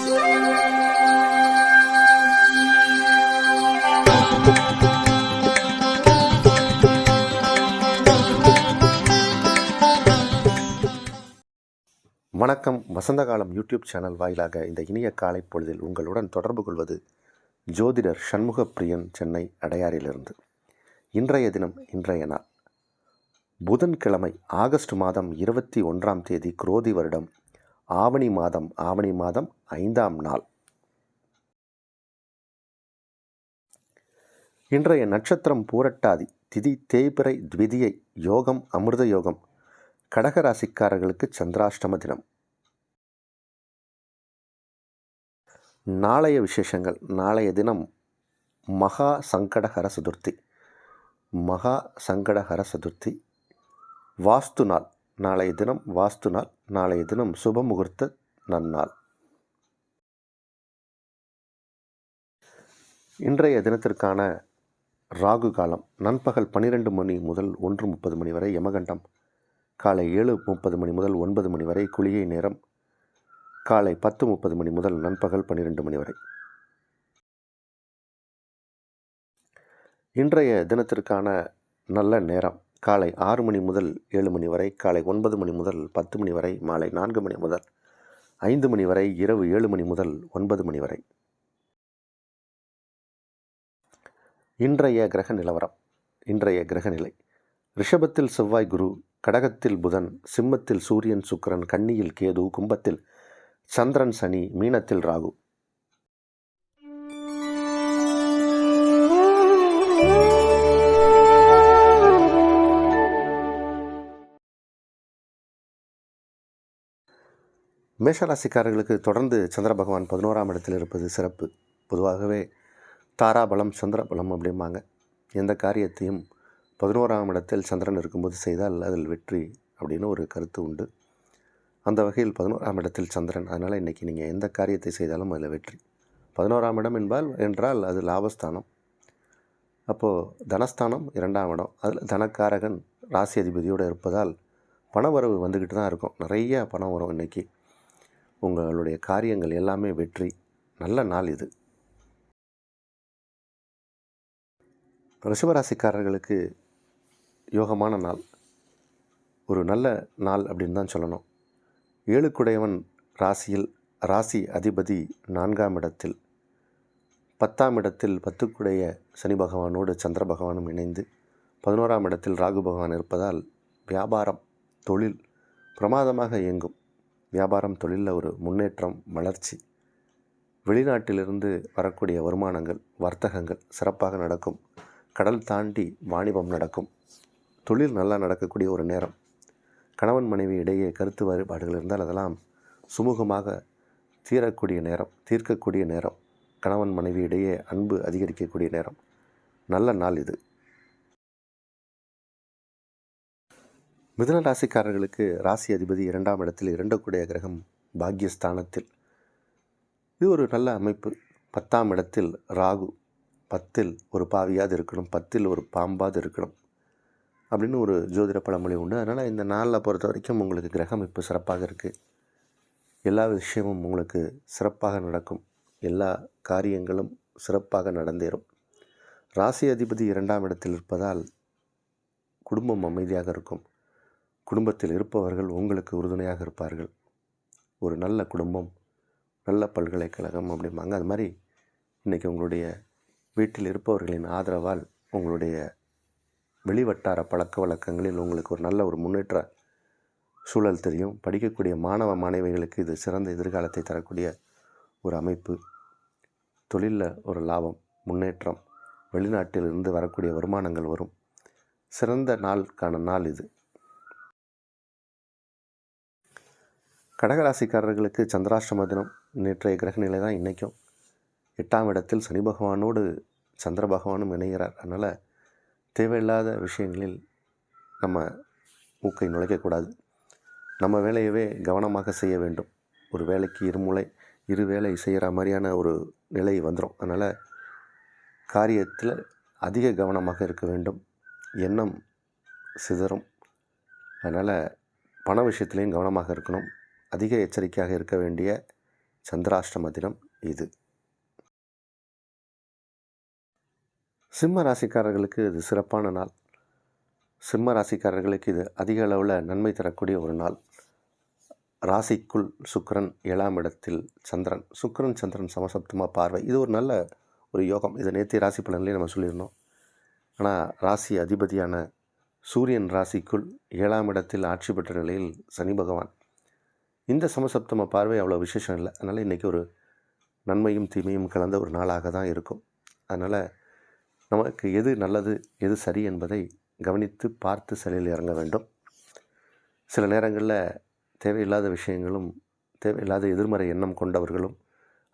வணக்கம். வசந்தகாலம் YouTube channel வாயிலாக இந்த இனிய காலை பொழுதில் உங்களுடன் தொடர்பு கொள்வது ஜோதிடர் சண்முகப்பிரியன், சென்னை அடையாறிலிருந்து. இன்றைய தினம், இன்றைய நாள் புதன்கிழமை, ஆகஸ்ட் மாதம் 21ஆம் தேதி, குரோதி வருடம் ஆவணி மாதம் 5ஆம் நாள். இன்றைய நட்சத்திரம் பூரட்டாதி, திதி தேய்பிறை, த்விதியை, யோகம் அமிர்த யோகம். கடகராசிக்காரர்களுக்கு சந்திராஷ்டம தினம். நாளைய விசேஷங்கள். நாளைய தினம் மகா சங்கடஹர சதுர்த்தி. வாஸ்து நாள். நாளைய தினம் வாஸ்து நாள். நாளைய தினம் சுப முகூர்த்த நன்னாள். இன்றைய தினத்திற்கான ராகு காலம் நண்பகல் 12 மணி முதல் 1:30 மணி வரை. யமகண்டம் காலை 7:30 மணி முதல் 9 மணி வரை. குளிகை நேரம் காலை 10:30 மணி முதல் நண்பகல் 12 மணி வரை. இன்றைய தினத்திற்கான நல்ல நேரம் காலை 6 மணி முதல் 7 மணி வரை, காலை 9 மணி முதல் 10 மணி வரை, மாலை 4 மணி முதல் 5 மணி வரை, இரவு 7 மணி முதல் 9 மணி வரை. இன்றைய கிரக நிலவரம். இன்றைய கிரகநிலை: ரிஷபத்தில் செவ்வாய் குரு, கடகத்தில் புதன், சிம்மத்தில் சூரியன் சுக்கிரன், கன்னியில் கேது, கும்பத்தில் சந்திரன் சனி, மீனத்தில் ராகு. மேஷராசிக்காரர்களுக்கு தொடர்ந்து சந்திர பகவான் 11ஆம் இடத்தில் இருப்பது சிறப்பு. பொதுவாகவே தாராபலம் சந்திரபலம் அப்படிம்பாங்க. எந்த காரியத்தையும் 11ஆம் இடத்தில் சந்திரன் இருக்கும்போது செய்தால் அதில் வெற்றி அப்படின்னு ஒரு கருத்து உண்டு. அந்த வகையில் 11ஆம் இடத்தில் சந்திரன். அதனால் இன்றைக்கி நீங்கள் எந்த காரியத்தை செய்தாலும் அதில் வெற்றி. 11ஆம் இடம் என்றால் அது லாபஸ்தானம். அப்போது தனஸ்தானம் 2ஆம் இடம். அதில் தனக்காரகன் ராசி அதிபதியோடு இருப்பதால் பணவரவு வந்துக்கிட்டு தான் இருக்கும். நிறைய பணம் வரும். இன்றைக்கி உங்களுடைய காரியங்கள் எல்லாமே வெற்றி. நல்ல நாள் இது. ரிஷபராசிக்காரர்களுக்கு யோகமான நாள், ஒரு நல்ல நாள் அப்படின்னு தான் சொல்லணும். 7குடையவன் ராசியில், ராசி அதிபதி 4ஆம் இடத்தில், 10ஆம் இடத்தில் 10குடைய சனி பகவானோடு சந்திர பகவானும் இணைந்து 11ஆம் இடத்தில் ராகு பகவான் இருப்பதால் வியாபாரம் தொழில் பிரமாதமாக இயங்கும். வியாபாரம் தொழிலில் ஒரு முன்னேற்றம், வளர்ச்சி. வெளிநாட்டிலிருந்து வரக்கூடிய வருமானங்கள், வர்த்தகங்கள் சிறப்பாக நடக்கும். கடல் தாண்டி வாணிபம் நடக்கும். தொழில் நல்லா நடக்கக்கூடிய ஒரு நேரம். கணவன் மனைவி இடையே கருத்து வேறுபாடுகள் இருந்தால் அதெல்லாம் சுமூகமாக தீர்க்கக்கூடிய நேரம். கணவன் மனைவி இடையே அன்பு அதிகரிக்கக்கூடிய நேரம். நல்ல நாள் இது. மிதுன ராசிக்காரர்களுக்கு ராசி அதிபதி 2ஆம் இடத்தில், 2குடைய கிரகம் பாக்யஸ்தானத்தில். இது ஒரு நல்ல அமைப்பு. 10ஆம் இடத்தில் ராகு. 10ல் ஒரு பாவியாவது இருக்கணும், 10ல் ஒரு பாம்பாவது இருக்கணும் அப்படின்னு ஒரு ஜோதிட பழமொழி உண்டு. அதனால் இந்த நாளில் பொறுத்த வரைக்கும் உங்களுக்கு கிரகம் இப்போ சிறப்பாக இருக்குது. எல்லா விஷயமும் உங்களுக்கு சிறப்பாக நடக்கும். எல்லா காரியங்களும் சிறப்பாக நடந்தேறும். ராசி அதிபதி 2ஆம் இடத்தில் இருப்பதால் குடும்பம் அமைதியாக இருக்கும். குடும்பத்தில் இருப்பவர்கள் உங்களுக்கு உறுதுணையாக இருப்பார்கள். ஒரு நல்ல குடும்பம், நல்ல பல்கலைக்கழகம் அப்படிம்பாங்க. அது மாதிரி இன்றைக்கி உங்களுடைய வீட்டில் இருப்பவர்களின் ஆதரவால் உங்களுடைய வெளிவட்டார பழக்க வழக்கங்களில் உங்களுக்கு ஒரு நல்ல ஒரு முன்னேற்ற சூழல் தெரியும். படிக்கக்கூடிய மாணவ மாணவிகளுக்கு இது சிறந்த எதிர்காலத்தை தரக்கூடிய ஒரு அமைப்பு. தொழிலில் ஒரு லாபம், முன்னேற்றம். வெளிநாட்டிலிருந்து வரக்கூடிய வருமானங்கள் வரும். சிறந்த நாளுக்கான நாள் இது. கடகராசிக்காரர்களுக்கு சந்திராஷ்டம தினம். நேற்றைய கிரகநிலை தான் இன்றைக்கும். 8ஆம் இடத்தில் சனி பகவானோடு சந்திர பகவானும் இணைகிறார். அதனால் தேவையில்லாத விஷயங்களில் நம்ம மூக்கை நுழைக்கக்கூடாது. நம்ம வேலையவே கவனமாக செய்ய வேண்டும். ஒரு வேலைக்கு இரு வேலை செய்கிற மாதிரியான ஒரு நிலை வந்துடும். அதனால் காரியத்தில் அதிக கவனமாக இருக்க வேண்டும். எண்ணம் சிதறும். அதனால் பண விஷயத்துலேயும் கவனமாக இருக்கணும். அதிக எச்சரிக்கையாக இருக்க வேண்டிய சந்திராஷ்டம தினம் இது. சிம்ம ராசிக்காரர்களுக்கு இது சிறப்பான நாள். சிம்ம ராசிக்காரர்களுக்கு இது அதிக அளவில் நன்மை தரக்கூடிய ஒரு நாள். ராசிக்குள் சுக்கிரன், 7ஆம் இடத்தில் சந்திரன். சுக்கிரன் சந்திரன் சமசப்தமாக பார்வை. இது ஒரு நல்ல ஒரு யோகம். இதை நேற்று ராசி பலன்லேயே நம்ம சொல்லியிருந்தோம். ஆனால் ராசி அதிபதியான சூரியன் ராசிக்குள் 7ஆம் இடத்தில் ஆட்சி பெற்ற நிலையில் சனி பகவான். இந்த சமசப்தம பார்வை அவ்வளோ விசேஷம் இல்லை. அதனால் இன்றைக்கி ஒரு நன்மையும் தீமையும் கலந்த ஒரு நாளாக தான் இருக்கும். அதனால் நமக்கு எது நல்லது எது சரி என்பதை கவனித்து பார்த்து செயலில் இறங்க வேண்டும். சில நேரங்களில் தேவையில்லாத விஷயங்களும் தேவையில்லாத எதிர்மறை எண்ணம் கொண்டவர்களும்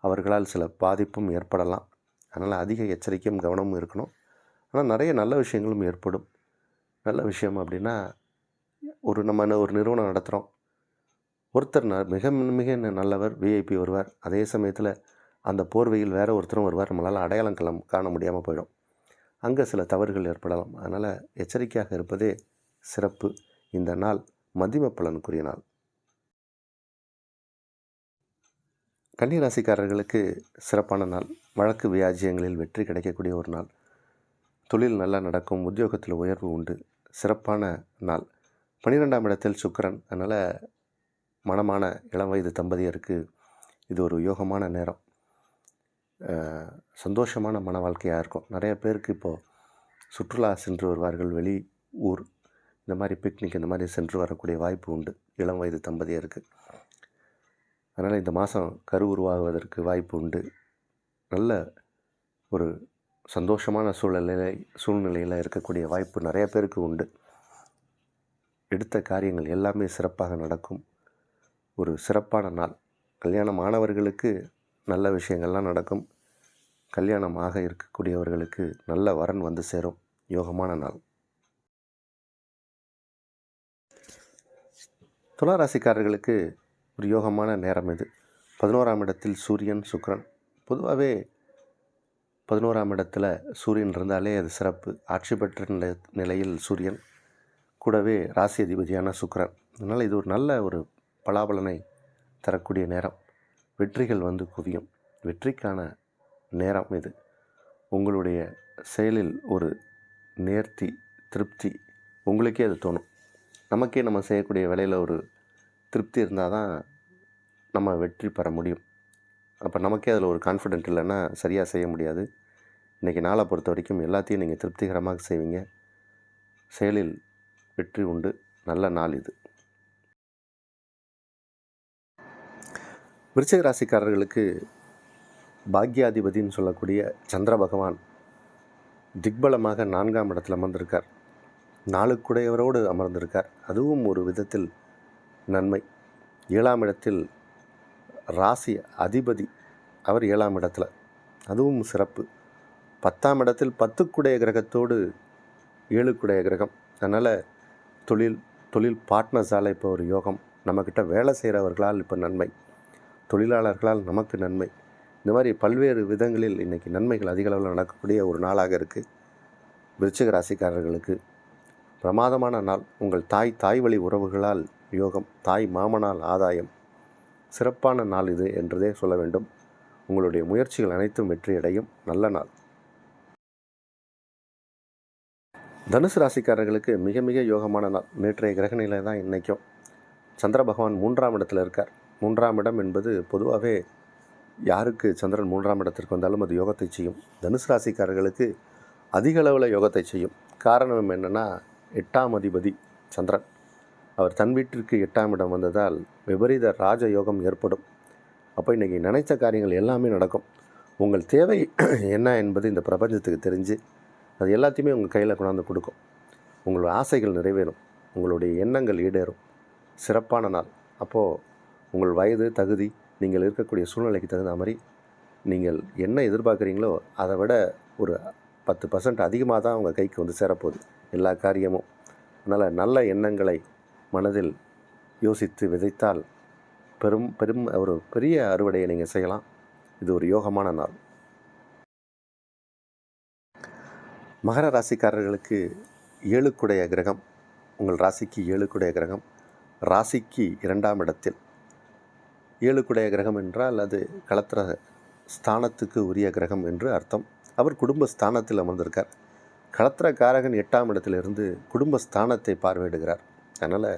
அவர்களால் சில பாதிப்பும் ஏற்படலாம். அதனால் அதிக எச்சரிக்கையும் கவனமும் இருக்கணும். ஆனால் நிறைய நல்ல விஷயங்களும் ஏற்படும். நல்ல விஷயம் அப்படின்னா, நம்ம ஒரு நிறுவனம் நடத்துகிறோம். ஒருத்தர் மிக மிக நல்லவர், விஐபி வருவார். அதே சமயத்தில் அந்த போர்வையில் வேறு ஒருத்தரும் வருவார். நம்மளால் அடையாளம் காண முடியாமல் போயிடும். அங்கே சில தவறுகள் ஏற்படலாம். அதனால் எச்சரிக்கையாக இருப்பதே சிறப்பு. இந்த நாள் மதிம பலனுக்குரிய நாள். கன்னி ராசிக்காரர்களுக்கு சிறப்பான நாள். வழக்கு வியாஜ்யங்களில் வெற்றி கிடைக்கக்கூடிய ஒரு நாள். தொழில் நல்லா நடக்கும். உத்தியோகத்தில் உயர்வு உண்டு. சிறப்பான நாள். 12ஆம் இடத்தில் சுக்கிரன். அதனால் மனமான இளம் வயது தம்பதியருக்கு இது ஒரு யோகமான நேரம். சந்தோஷமான மன வாழ்க்கையாக இருக்கும். நிறைய பேருக்கு இப்போது சுற்றுலா சென்று வருவார்கள். வெளி ஊர் இந்த மாதிரி பிக்னிக் இந்த மாதிரி சென்று வரக்கூடிய வாய்ப்பு உண்டு இளம் வயது தம்பதியருக்கு. அதனால் இந்த மாதம் கரு உருவாகுவதற்கு வாய்ப்பு உண்டு. நல்ல ஒரு சந்தோஷமான சூழ்நிலையில் இருக்கக்கூடிய வாய்ப்பு நிறைய பேருக்கு உண்டு. எடுத்த காரியங்கள் எல்லாமே சிறப்பாக நடக்கும். ஒரு சிறப்பான நாள். கல்யாணம் ஆனவர்களுக்கு நல்ல விஷயங்கள்லாம் நடக்கும். கல்யாணமாக இருக்கக்கூடியவர்களுக்கு நல்ல வரன் வந்து சேரும். யோகமான நாள். துலா ராசிக்காரர்களுக்கு ஒரு யோகமான நேரம் இது. 11ஆம் இடத்தில் சூரியன் சுக்கிரன். பொதுவாகவே 11ஆம் இடத்துல சூரியன் இருந்தாலே அது சிறப்பு. ஆட்சி பெற்ற நிலையில் சூரியன் கூடவே ராசி அதிபதியான சுக்கிரன். அதனால் இது ஒரு நல்ல ஒரு பலாபலனை தரக்கூடிய நேரம். வெற்றிகள் வந்து குவியும். வெற்றிக்கான நேரம் இது. உங்களுடைய செயலில் ஒரு நேர்த்தி, திருப்தி உங்களுக்கே அது தோணும். நமக்கே நம்ம செய்யக்கூடிய வேலையில் ஒரு திருப்தி இருந்தால் தான் நம்ம வெற்றி பெற முடியும். அப்போ நமக்கே அதில் ஒரு கான்ஃபிடென்ட் இல்லைன்னா சரியாக செய்ய முடியாது. இன்றைக்கி நாளை பொறுத்த வரைக்கும் எல்லாத்தையும் நீங்கள் திருப்திகரமாக செய்வீங்க. செயலில் வெற்றி உண்டு. நல்ல நாள் இது. விருச்சிக ராசிக்காரர்களுக்கு பாக்யாதிபதின்னு சொல்லக்கூடிய சந்திர பகவான் திக்பலமாக 4ஆம் இடத்தில் அமர்ந்திருக்கார். நாளுக்குடையவரோடு அமர்ந்திருக்கார். அதுவும் ஒரு விதத்தில் நன்மை. 7ஆம் இடத்தில் ராசி அதிபதி அவர் 7ஆம் இடத்துல, அதுவும் சிறப்பு. 10ஆம் இடத்தில் 10க்குடைய கிரகத்தோடு 7க்குடைய கிரகம். அதனால் தொழில் பார்ட்னர்ஸால் இப்போ ஒரு யோகம். நம்மக்கிட்ட வேலை செய்கிறவர்களால் இப்போ நன்மை. தொழிலாளர்களால் நமக்கு நன்மை. இந்த மாதிரி பல்வேறு விதங்களில் இன்றைக்கி நன்மைகள் அதிக அளவில் நடக்கக்கூடிய ஒரு நாளாக இருக்குது. விருச்சிக ராசிக்காரர்களுக்கு பிரமாதமான நாள். உங்கள் தாய் வழி உறவுகளால் யோகம். தாய் மாமனால் ஆதாயம். சிறப்பான நாள் இது என்றதே சொல்ல வேண்டும். உங்களுடைய முயற்சிகள் அனைத்தும் வெற்றியடையும். நல்ல நாள். தனுசு ராசிக்காரர்களுக்கு மிக மிக யோகமான நாள். நேற்றைய கிரகநிலை தான் இன்றைக்கும். சந்திர பகவான் 3ஆம் இடத்தில் இருக்கார். 3ஆம் இடம் என்பது பொதுவாகவே யாருக்கு சந்திரன் 3ஆம் இடத்திற்கு வந்தாலும் அது யோகத்தை செய்யும். தனுசு ராசிக்காரர்களுக்கு அதிக அளவில் யோகத்தை செய்யும். காரணம் என்னென்னா, 8ஆம் அதிபதி சந்திரன் அவர் தன் வீட்டிற்கு 8ஆம் இடம் வந்ததால் விபரீத ராஜயோகம் ஏற்படும். அப்போ இன்றைக்கி நினைத்த காரியங்கள் எல்லாமே நடக்கும். உங்கள் தேவை என்ன என்பது இந்த பிரபஞ்சத்துக்கு தெரிஞ்சு அது எல்லாத்தையுமே உங்கள் கையில் கொண்டாந்து கொடுக்கும். உங்களோட ஆசைகள் நிறைவேறும். உங்களுடைய எண்ணங்கள் ஈடேறும். சிறப்பான நாள். அப்போது உங்கள் வயது, தகுதி, நீங்கள் இருக்கக்கூடிய சூழ்நிலைக்கு தகுந்த மாதிரி நீங்கள் என்ன எதிர்பார்க்குறீங்களோ அதை விட ஒரு 10% அதிகமாக தான் உங்கள் கைக்கு வந்து சேரப்போகுது எல்லா காரியமும். அதனால் நல்ல எண்ணங்களை மனதில் யோசித்து விதைத்தால் பெரும் ஒரு பெரிய அறுவடையை நீங்கள் செய்யலாம். இது ஒரு யோகமான நாள். மகர ராசிக்காரர்களுக்கு 7க்குடைய கிரகம். உங்கள் ராசிக்கு 7க்குடைய கிரகம் ராசிக்கு 2ஆம் இடத்தில். ஏழுக்குடைய கிரகம் என்றால் அது களத்திர ஸ்தானத்துக்கு உரிய கிரகம் என்று அர்த்தம். அவர் குடும்ப ஸ்தானத்தில் அமர்ந்திருக்கார். களத்திர காரகன் 8ஆம் இடத்திலிருந்து குடும்ப ஸ்தானத்தை பார்வையிடுகிறார். அதனால்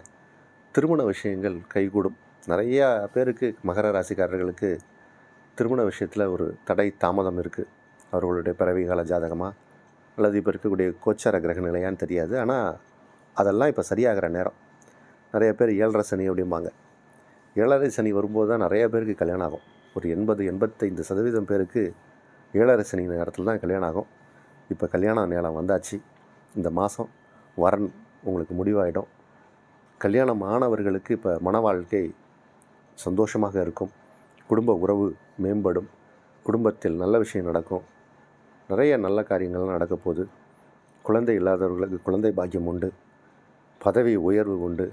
திருமண விஷயங்கள் கைகூடும். நிறையா பேருக்கு, மகர ராசிக்காரர்களுக்கு திருமண விஷயத்தில் ஒரு தடை தாமதம் இருக்குது. அவர்களுடைய பிறவி கால ஜாதகமாக அல்லது இப்போ இருக்கக்கூடிய கோச்சார கிரக நிலையான்னு தெரியாது. ஆனால் அதெல்லாம் இப்போ சரியாகிற நேரம். நிறைய பேர் 7.5 சனி அப்படிம்பாங்க. 7.5 சனி வரும்போது தான் நிறைய பேருக்கு கல்யாணம் ஆகும். ஒரு 80-85% பேருக்கு 7.5 சனி நேரத்தில் தான் கல்யாணம் ஆகும். இப்போ கல்யாண நேரம் வந்தாச்சு. இந்த மாதம் வரன் உங்களுக்கு முடிவாயிடும். கல்யாணம் ஆனவர்களுக்கு இப்போ மன வாழ்க்கை சந்தோஷமாக இருக்கும். குடும்ப உறவு மேம்படும். குடும்பத்தில் நல்ல விஷயம் நடக்கும். நிறைய நல்ல காரியங்கள்லாம் நடக்க போகுது. குழந்தை இல்லாதவர்களுக்கு குழந்தை பாக்கியம் உண்டு. பதவி உயர்வு உண்டு.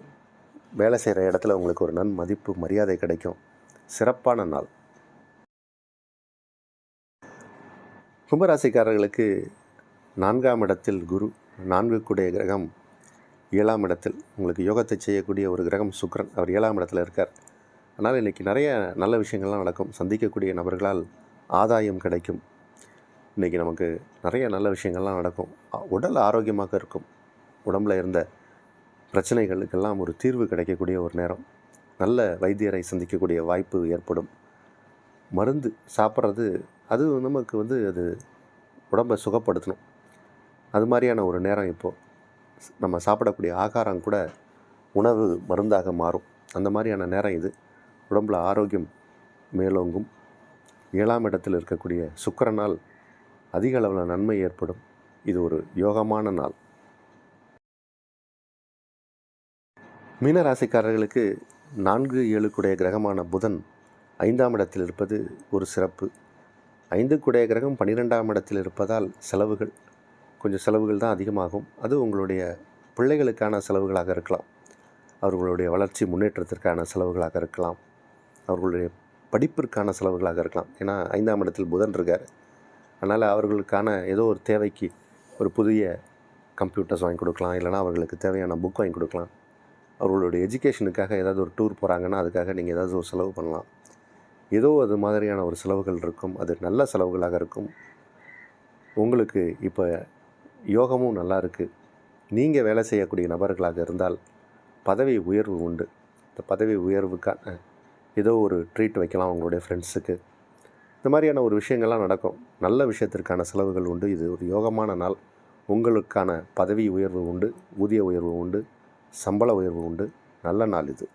வேலை செய்கிற இடத்துல உங்களுக்கு ஒரு நன்மதிப்பு மரியாதை கிடைக்கும். சிறப்பான நாள். கும்பராசிக்காரர்களுக்கு 4ஆம் இடத்தில் குரு, 4க்குடைய கிரகம் 7ஆம் இடத்தில் உங்களுக்கு யோகத்தை செய்யக்கூடிய ஒரு கிரகம் சுக்கிரன். அவர் 7ஆம் இடத்துல இருக்கார். அதனால் இன்றைக்கி நிறைய நல்ல விஷயங்கள்லாம் நடக்கும். சந்திக்கக்கூடிய நபர்களால் ஆதாயம் கிடைக்கும். இன்றைக்கி நமக்கு நிறைய நல்ல விஷயங்கள்லாம் நடக்கும். உடல் ஆரோக்கியமாக இருக்கும். உடம்பில் இருந்த பிரச்சனைகளுக்கெல்லாம் ஒரு தீர்வு கிடைக்கக்கூடிய ஒரு நேரம். நல்ல வைத்தியரை சந்திக்கக்கூடிய வாய்ப்பு ஏற்படும். மருந்து சாப்பிட்றது அது நமக்கு அது உடம்பை சுகப்படுத்தணும். அது மாதிரியான ஒரு நேரம் இப்போது. நம்ம சாப்பிடக்கூடிய ஆகாரம் கூட உணவு மருந்தாக மாறும். அந்த மாதிரியான நேரம் இது. உடம்பில் ஆரோக்கியம் மேலோங்கும். 7ஆம் இடத்தில் இருக்கக்கூடிய சுக்கிரனால் அதிக அளவில் நன்மை ஏற்படும். இது ஒரு யோகமான நாள். மீனராசிக்காரர்களுக்கு 4-7க்குடைய கிரகமான புதன் 5ஆம் இடத்தில் இருப்பது ஒரு சிறப்பு. 5க்குடைய கிரகம் 12ஆம் இடத்தில் இருப்பதால் கொஞ்சம் செலவுகள் தான் அதிகமாகும். அது உங்களுடைய பிள்ளைகளுக்கான செலவுகளாக இருக்கலாம். அவர்களுடைய வளர்ச்சி முன்னேற்றத்திற்கான செலவுகளாக இருக்கலாம். அவர்களுடைய படிப்பிற்கான செலவுகளாக இருக்கலாம். ஏன்னா 5ஆம் இடத்தில் புதன் இருக்கார். அதனால் அவர்களுக்கான ஏதோ ஒரு தேவைக்கு ஒரு புதிய கம்ப்யூட்டர்ஸ் வாங்கி கொடுக்கலாம். இல்லைனா அவர்களுக்கு தேவையான புக் வாங்கி கொடுக்கலாம். அவர்களுடைய எஜுகேஷனுக்காக ஏதாவது ஒரு டூர் போகிறாங்கன்னா அதுக்காக நீங்கள் ஏதாவது ஒரு செலவு பண்ணலாம். ஏதோ அது மாதிரியான ஒரு செலவுகள் இருக்கும். அது நல்ல செலவுகளாக இருக்கும். உங்களுக்கு இப்போ யோகமும் நல்லா இருக்குது. நீங்கள் வேலை செய்யக்கூடிய நபர்களாக இருந்தால் பதவி உயர்வு உண்டு. இந்த பதவி உயர்வுக்கான ஏதோ ஒரு ட்ரீட் வைக்கலாம் உங்களுடைய ஃப்ரெண்ட்ஸுக்கு. இந்த மாதிரியான ஒரு விஷயங்கள்லாம் நடக்கும். நல்ல விஷயத்திற்கான செலவுகள் உண்டு. இது ஒரு யோகமான நாள். உங்களுக்கான பதவி உயர்வு உண்டு. ஊதிய உயர்வு உண்டு. சம்பள உயர்வு உண்டு. நல்ல நாள் இது.